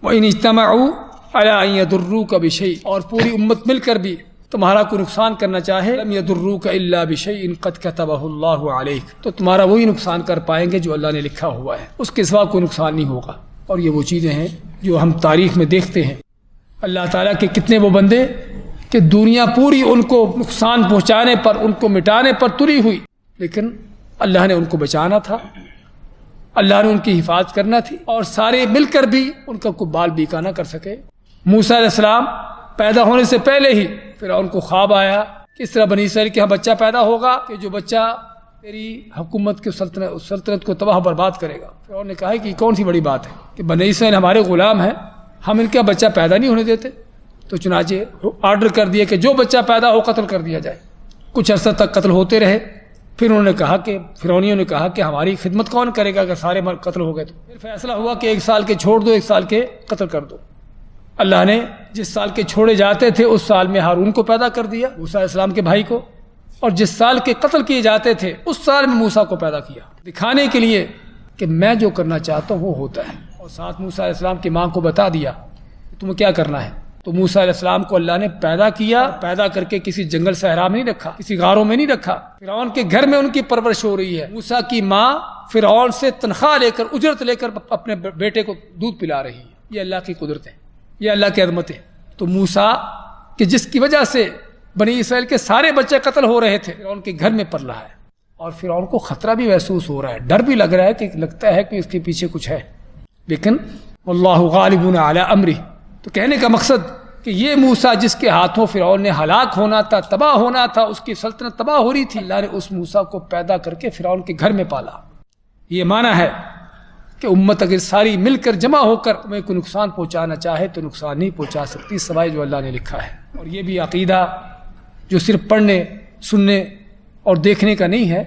وَإِنِ اجْتَمَعُوا عَلَىٰ أَن يَضُرُّوكَ بِشَيْءٍ، اور پوری امت مل کر بھی تمہارا کوئی نقصان کرنا چاہے، لَمْ يَضُرُّوكَ إِلَّا بِشَيْءٍ قَدْ كَتَبَهُ اللَّهُ عَلَيْكَ، تو تمہارا وہی نقصان کر پائیں گے جو اللہ نے لکھا ہوا ہے، اس کے سوا کوئی نقصان نہیں ہوگا۔ اور یہ وہ چیزیں ہیں جو ہم تاریخ میں دیکھتے ہیں، اللہ تعالیٰ کے کتنے وہ بندے کہ دنیا پوری ان کو نقصان پہنچانے پر، ان کو مٹانے پر تری ہوئی، لیکن اللہ نے ان کو بچانا تھا، اللہ نے ان کی حفاظت کرنا تھی، اور سارے مل کر بھی ان کا کوئی بال بیکا نہ کر سکے۔ موسیٰ علیہ السلام پیدا ہونے سے پہلے ہی فرعون کو خواب آیا کہ اس طرح بنی اسرائیل کے ہاں بچہ پیدا ہوگا کہ جو بچہ تیری حکومت کی سلطنت کو تباہ برباد کرے گا۔ فرعون نے کہا کہ یہ کون سی بڑی بات ہے کہ بنی اسرائیل ہمارے غلام ہیں، ہم ان کا بچہ پیدا نہیں ہونے دیتے، تو چنانچہ آرڈر کر دیا کہ جو بچہ پیدا ہو قتل کر دیا جائے۔ کچھ عرصہ تک قتل ہوتے رہے، پھر انہوں نے کہا کہ فرعونیوں نے کہا کہ ہماری خدمت کون کرے گا اگر سارے قتل ہو گئے تو؟ پھر فیصلہ ہوا کہ 1 سال کے چھوڑ دو، 1 سال کے قتل کر دو۔ اللہ نے جس سال کے چھوڑے جاتے تھے اس سال میں ہارون کو پیدا کر دیا، موسیٰ علیہ السلام کے بھائی کو، اور جس سال کے قتل کیے جاتے تھے اس سال میں موسیٰ کو پیدا کیا، دکھانے کے لیے کہ میں جو کرنا چاہتا ہوں وہ ہوتا ہے۔ اور ساتھ موسیٰ علیہ السلام کی ماں کو بتا دیا کہ تمہیں کیا کرنا ہے۔ تو موسیٰ علیہ السلام کو اللہ نے پیدا کیا، پیدا کر کے کسی جنگل صحرا میں نہیں رکھا، کسی غاروں میں نہیں رکھا، فرعون کے گھر میں ان کی پرورش ہو رہی ہے۔ موسیٰ کی ماں فرعون سے تنخواہ لے کر، اجرت لے کر اپنے بیٹے کو دودھ پلا رہی ہے۔ یہ اللہ کی قدرت ہے، یہ اللہ کی عظمت ہے۔ تو موسیٰ کہ جس کی وجہ سے بنی اسرائیل کے سارے بچے قتل ہو رہے تھے، فرعون کے گھر میں پل رہا ہے، اور فرعون کو خطرہ بھی محسوس ہو رہا ہے، ڈر بھی لگ رہا ہے کہ لگتا ہے کہ اس کے پیچھے کچھ ہے، لیکن واللہ غالب علی امرہ۔ تو کہنے کا مقصد کہ یہ موسیٰ جس کے ہاتھوں فرعون نے ہلاک ہونا تھا، تباہ ہونا تھا، اس کی سلطنت تباہ ہو رہی تھی، اللہ نے اس موسیٰ کو پیدا کر کے فرعون کے گھر میں پالا۔ یہ معنی ہے کہ امت اگر ساری مل کر جمع ہو کر تمہیں کوئی نقصان پہنچانا چاہے تو نقصان نہیں پہنچا سکتی سوائے جو اللہ نے لکھا ہے۔ اور یہ بھی عقیدہ جو صرف پڑھنے، سننے اور دیکھنے کا نہیں ہے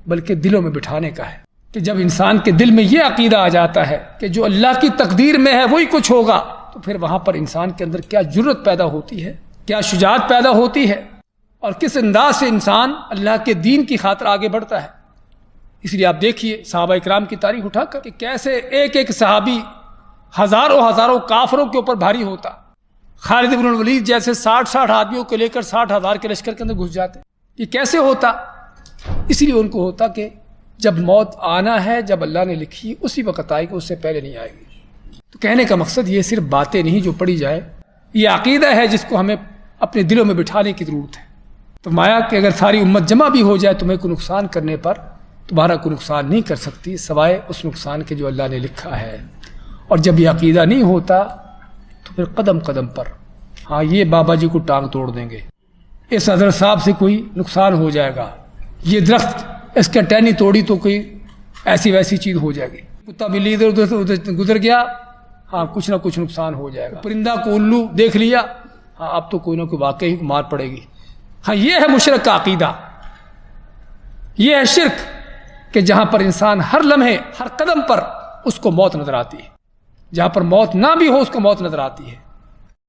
بلکہ دلوں میں بٹھانے کا ہے، کہ جب انسان کے دل میں یہ عقیدہ آ جاتا ہے کہ جو اللہ کی تقدیر میں ہے وہی کچھ ہوگا، تو پھر وہاں پر انسان کے اندر کیا جرأت پیدا ہوتی ہے، کیا شجاعت پیدا ہوتی ہے، اور کس انداز سے انسان اللہ کے دین کی خاطر آگے بڑھتا ہے۔ اس لیے آپ دیکھیے صحابہ اکرام کی تاریخ اٹھا کر کہ کیسے ایک ایک صحابی ہزاروں کافروں کے اوپر بھاری ہوتا۔ خالد بن الولید جیسے 60 آدمیوں کو لے کر 60,000 کے لشکر کے اندر گھس جاتے۔ یہ کیسے ہوتا؟ اس لیے ان کو ہوتا کہ جب موت آنا ہے، جب اللہ نے لکھی اسی وقت آئے گی، اس سے پہلے نہیں آئے گی۔ تو کہنے کا مقصد یہ صرف باتیں نہیں جو پڑھی جائے، یہ عقیدہ ہے جس کو ہمیں اپنے دلوں میں بٹھانے کی ضرورت ہے۔ تو مایا کہ اگر ساری امت جمع بھی ہو جائے تمہیں کوئی نقصان کرنے پر، تمہارا کوئی نقصان نہیں کر سکتی سوائے اس نقصان کے جو اللہ نے لکھا ہے۔ اور جب یہ عقیدہ نہیں ہوتا تو پھر قدم قدم پر ہاں یہ بابا جی کو ٹانگ توڑ دیں گے، اس حضرت صاحب سے کوئی نقصان ہو جائے گا، یہ درخت اس کا ٹہنی توڑی تو کوئی ایسی ویسی چیز ہو جائے گی، کتا بلی ادھر گزر گیا، ہاں کچھ نہ کچھ نقصان ہو جائے گا، پرندہ کو الو دیکھ لیا، ہاں اب تو کوئی نہ کوئی واقعی مار پڑے گی۔ ہاں یہ ہے مشرک کا عقیدہ، یہ ہے شرک کہ جہاں پر انسان ہر لمحے ہر قدم پر اس کو موت نظر آتی ہے، جہاں پر موت نہ بھی ہو اس کو موت نظر آتی ہے۔